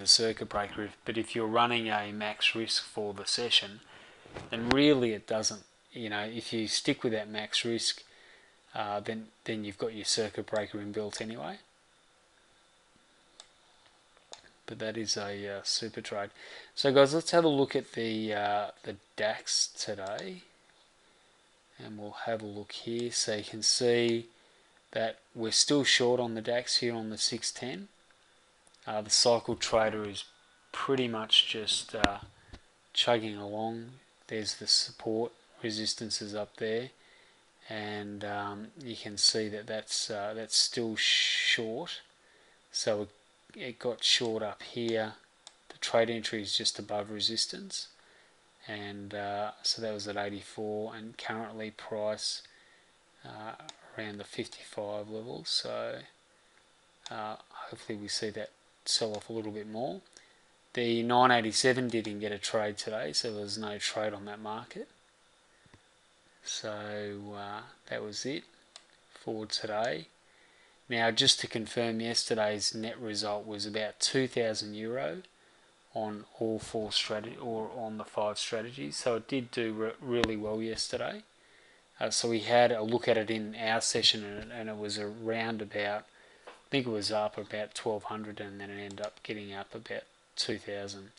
the circuit breaker, but if you're running a max risk for the session, then really it doesn't. If you stick with that max risk, then you've got your circuit breaker inbuilt anyway. But that is a super trade. So guys, let's have a look at the DAX today, and we'll have a look here. So you can see that we're still short on the DAX here on the 610. The cycle trader is pretty much just chugging along. There's the support resistances up there, and you can see that that's still short. So it got short up here. The trade entry is just above resistance, and so that was at 84, and currently price around the 55 level. So hopefully we see that sell off a little bit more. The 987 didn't get a trade today, so there's no trade on that market. So that was it for today. Now, just to confirm, yesterday's net result was about €2,000 on all four strategies, or on the 5 strategies. So it did do really well yesterday. So we had a look at it in our session, and it was around about, I think it was up about 1,200, and then it ended up getting up about 2,000.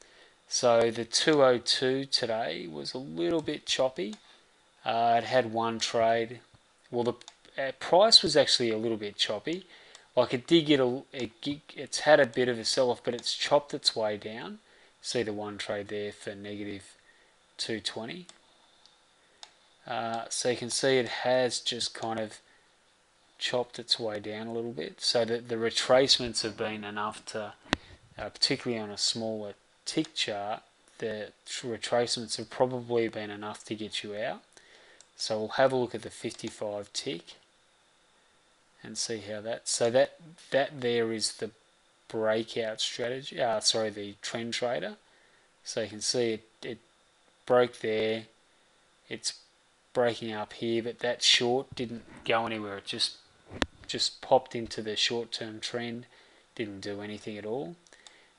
So the 202 today was a little bit choppy. It had one trade. Well, the price was actually a little bit choppy. Like it did get it's had a bit of a sell-off, but it's chopped its way down. See the one trade there for negative 220. So you can see it has just kind of chopped its way down a little bit. So that the retracements have been enough to, particularly on a smaller tick chart, the retracements have probably been enough to get you out. So we'll have a look at the 55 tick and see how that. So that there is the breakout strategy. The trend trader. So you can see it broke there. It's breaking up here, but that short didn't go anywhere. It just popped into the short-term trend, didn't do anything at all.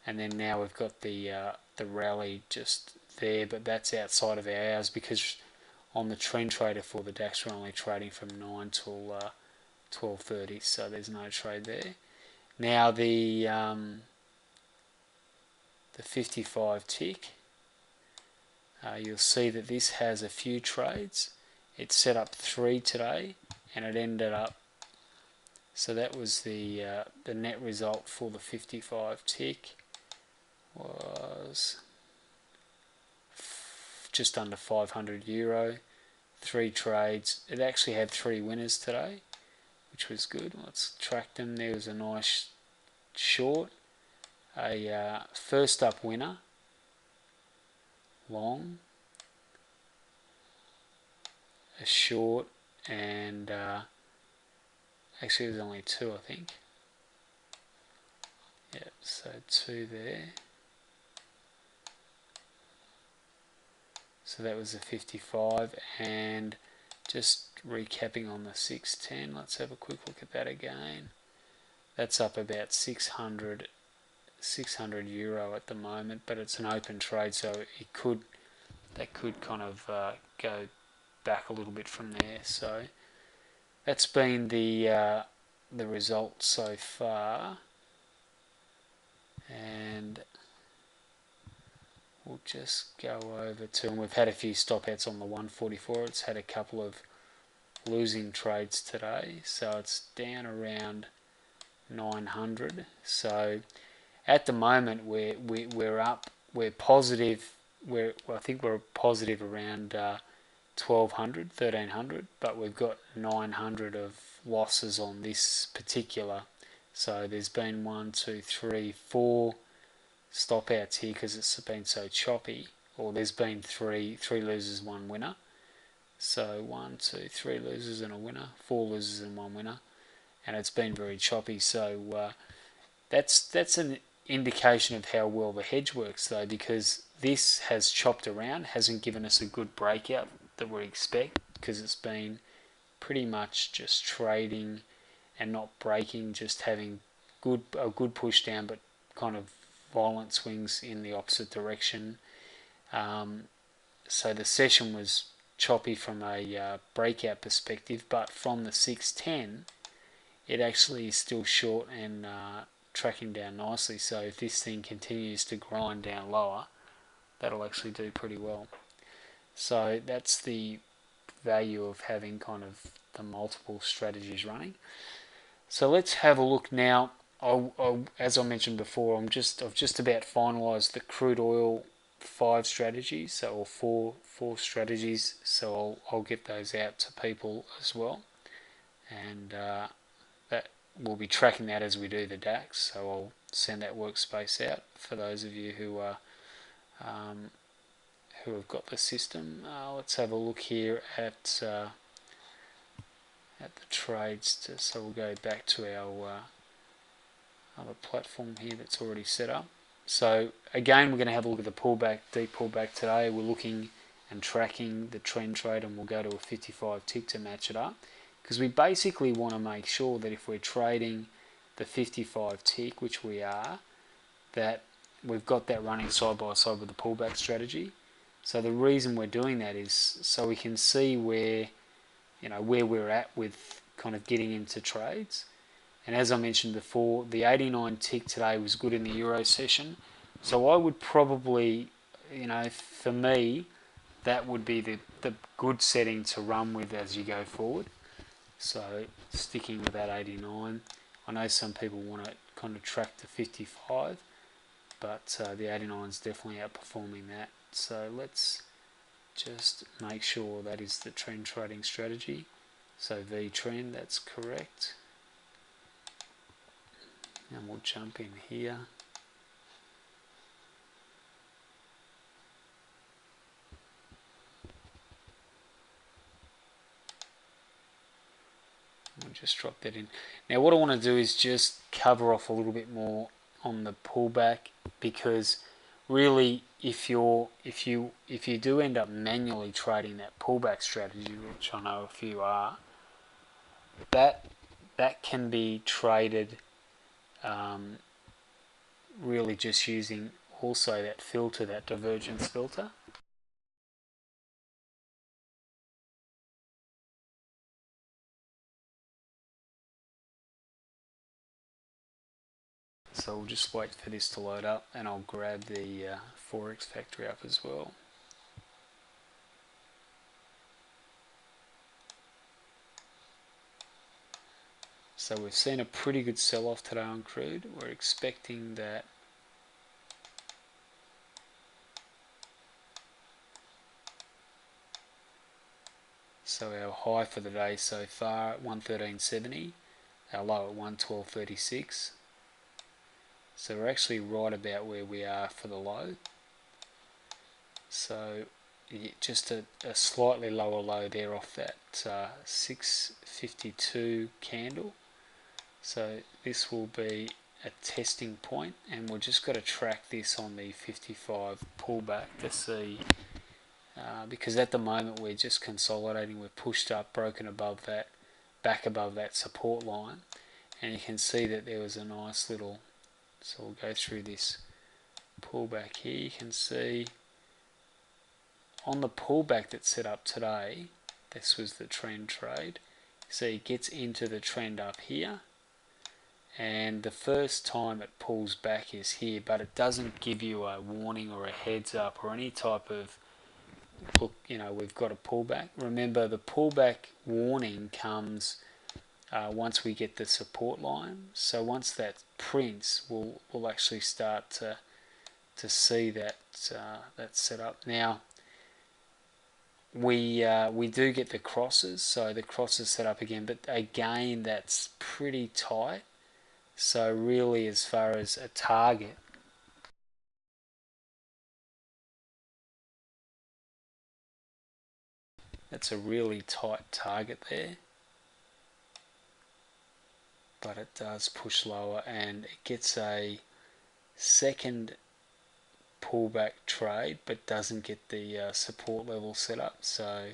And then now we've got the rally just there, but that's outside of our hours, because on the trend trader for the DAX we're only trading from 9 till 12:30, so there's no trade there. Now the 55 tick, you'll see that this has a few trades. It set up 3 today, and it ended up. So that was the net result for the 55 tick was just under €500. 3 trades. It actually had 3 winners today, which was good. Let's track them. There was a nice short, a first up winner, long, a short, and actually there's only 2, I think. Yep, so 2 there. So that was the 55, and just recapping on the 610, let's have a quick look at that again. That's up about €600 at the moment, but it's an open trade, so that could kind of go back a little bit from there. So that's been the result so far, and we'll just go over to, and we've had a few stop outs on the 144. It's had a couple of losing trades today, so it's down around 900. So at the moment we're up, we're positive. I think we're positive around 1,200, 1,300, but we've got 900 of losses on this particular. So there's been 1, 2, 3, 4 stop outs here because it's been so choppy. Or there's been three losers, 1 winner. So 1, 2, 3 losers and a winner, 4 losers and 1 winner, and it's been very choppy. So that's an indication of how well the hedge works, though, because this has chopped around, hasn't given us a good breakout that we expect, because it's been pretty much just trading and not breaking, just having a good push down, but kind of violent swings in the opposite direction. So the session was choppy from a breakout perspective, but from the 610 it actually is still short and tracking down nicely. So if this thing continues to grind down lower, that'll actually do pretty well. So that's the value of having kind of the multiple strategies running. So let's have a look now. As I mentioned before, I've just about finalised the crude oil 5 strategies, so or four strategies. So I'll get those out to people as well, and that we'll be tracking that as we do the DAX. So I'll send that workspace out for those of you who are who have got the system. Let's have a look here at the trades. So we'll go back to our other platform here that's already set up. So again, we're going to have a look at the pullback, deep pullback today. We're looking and tracking the trend trade, and we'll go to a 55 tick to match it up, because we basically want to make sure that if we're trading the 55 tick, which we are, that we've got that running side by side with the pullback strategy. So the reason we're doing that is so we can see where we're at with kind of getting into trades. And as I mentioned before, the 89 tick today was good in the Euro session. So I would probably, for me, that would be the good setting to run with as you go forward. So sticking with that 89. I know some people want to kind of track to 55, but the 89 is definitely outperforming that. So let's just make sure that is the trend trading strategy. So V trend, that's correct. And we'll jump in here. We'll just drop that in. Now what I want to do is just cover off a little bit more on the pullback, because really if you do end up manually trading that pullback strategy, which I know a few are, that can be traded really just using also that filter, that divergence filter. So we'll just wait for this to load up, and I'll grab the Forex Factory up as well. So we've seen a pretty good sell-off today on crude. We're expecting that so our high for the day so far at 113.70, our low at 112.36. So we're actually right about where we are for the low. So just a slightly lower low there off that 652 candle. So this will be a testing point, and we're just got to track this on the 55 pullback to see, because at the moment we're just consolidating. We're pushed up, broken above that, back above that support line, and you can see that there was a nice little, so we'll go through this pullback here. You can see on the pullback that's set up today, this was the trend trade. So it gets into the trend up here, and the first time it pulls back is here, but it doesn't give you a warning or a heads up or any type of, look, we've got a pullback. Remember, the pullback warning comes once we get the support line. So once that prints, we'll actually start to see that that's set up. Now we do get the crosses, so the crosses set up again, but again that's pretty tight. So really, as far as a target, that's a really tight target there, but it does push lower, and it gets a second pullback trade, but doesn't get the support level set up. So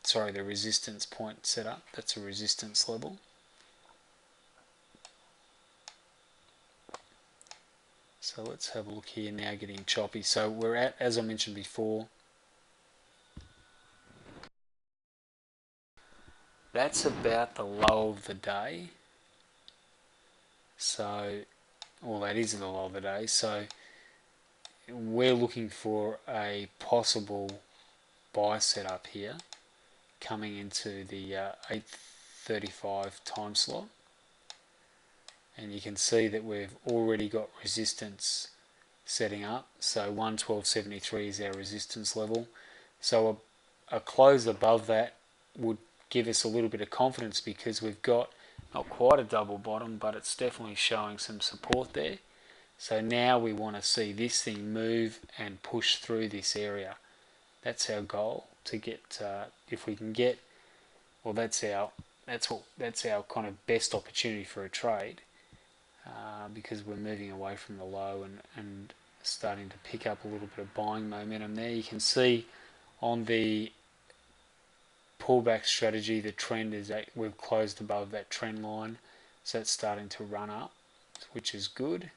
sorry, the resistance point set up. That's a resistance level. So let's have a look here now, getting choppy. So we're at, as I mentioned before, that's about the low of the day. So, well, that is the low of the day. So we're looking for a possible buy setup here coming into the 8:35 time slot, and you can see that we've already got resistance setting up. So 112.73 is our resistance level. So a close above that would give us a little bit of confidence, because we've got not quite a double bottom, but it's definitely showing some support there. So now we want to see this thing move and push through this area. That's our goal, to get, if we can get, well, that's our kind of best opportunity for a trade, because we're moving away from the low and starting to pick up a little bit of buying momentum there. You can see on the pullback strategy, the trend is that we've closed above that trend line, so it's starting to run up, which is good.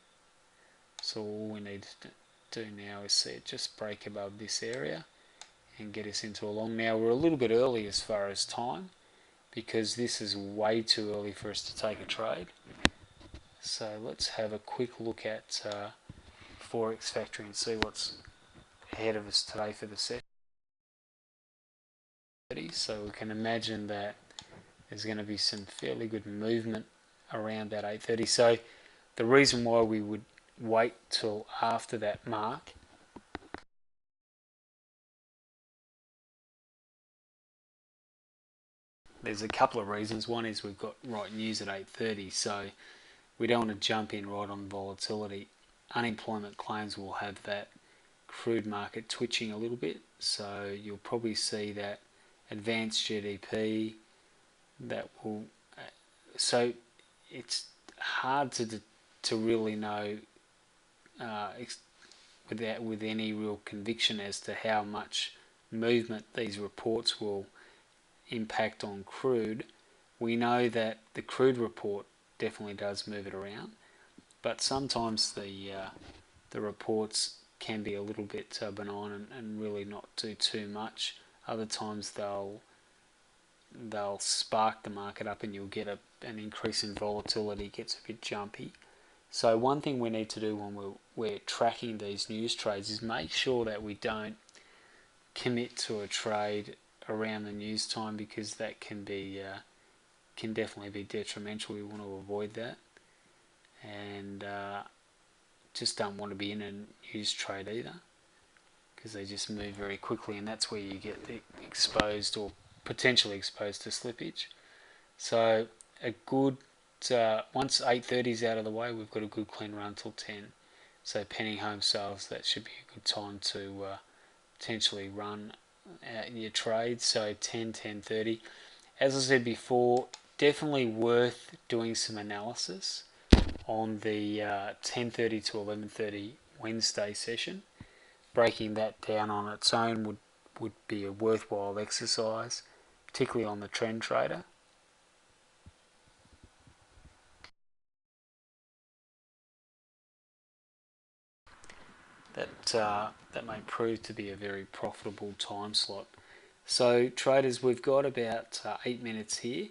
So all we need to do now is see it just break above this area and get us into a long. Now we're a little bit early as far as time, because this is way too early for us to take a trade. So let's have a quick look at Forex Factory and see what's ahead of us today for the session. So we can imagine that there's going to be some fairly good movement around that 8:30. So the reason why we would wait till after that mark there's a couple of reasons. One is we've got right news at 8:30, so we don't want to jump in right on volatility. Unemployment claims will have that crude market twitching a little bit, so you'll probably see that advanced GDP that will. So it's hard to really know with any real conviction as to how much movement these reports will impact on crude. We know that the crude report definitely does move it around, but sometimes the reports can be a little bit benign and really not do too much. Other times they'll spark the market up, and you'll get an increase in volatility. It gets a bit jumpy. So one thing we need to do when we're tracking these news trades is make sure that we don't commit to a trade around the news time, because that can definitely be detrimental. We want to avoid that, and just don't want to be in a news trade either, because they just move very quickly, and that's where you get exposed or potentially exposed to slippage. So a good once 8:30 is out of the way, we've got a good clean run till 10. So pending home sales, that should be a good time to potentially run your trades. So 10, 10:30. As I said before, definitely worth doing some analysis on the 10:30 to 11:30 Wednesday session. Breaking that down on its own would be a worthwhile exercise, particularly on the trend trader. That may prove to be a very profitable time slot. So traders, we've got about 8 minutes here,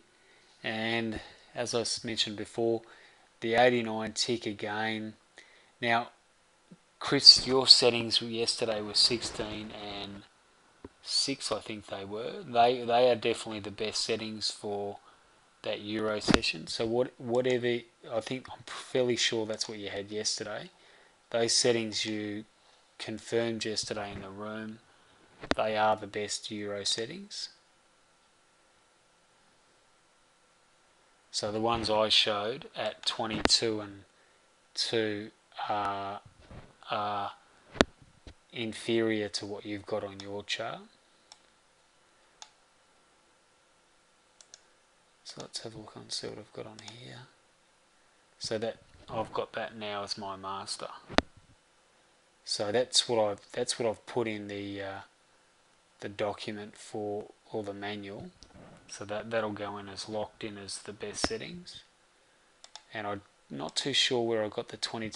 and as I mentioned before, the 89 tick again. Now, Chris, your settings yesterday were 16 and 6, I think they were. They are definitely the best settings for that Euro session. So whatever, I think I'm fairly sure that's what you had yesterday. Those settings you confirmed yesterday in the room, they are the best Euro settings. So the ones I showed at 22 and 2 are inferior to what you've got on your chart. So let's have a look and see what I've got on here. So that I've got that now as my master. So that's what I've put in the document for, or the manual. So that'll go in as locked in as the best settings. And I'm not too sure where I got the 22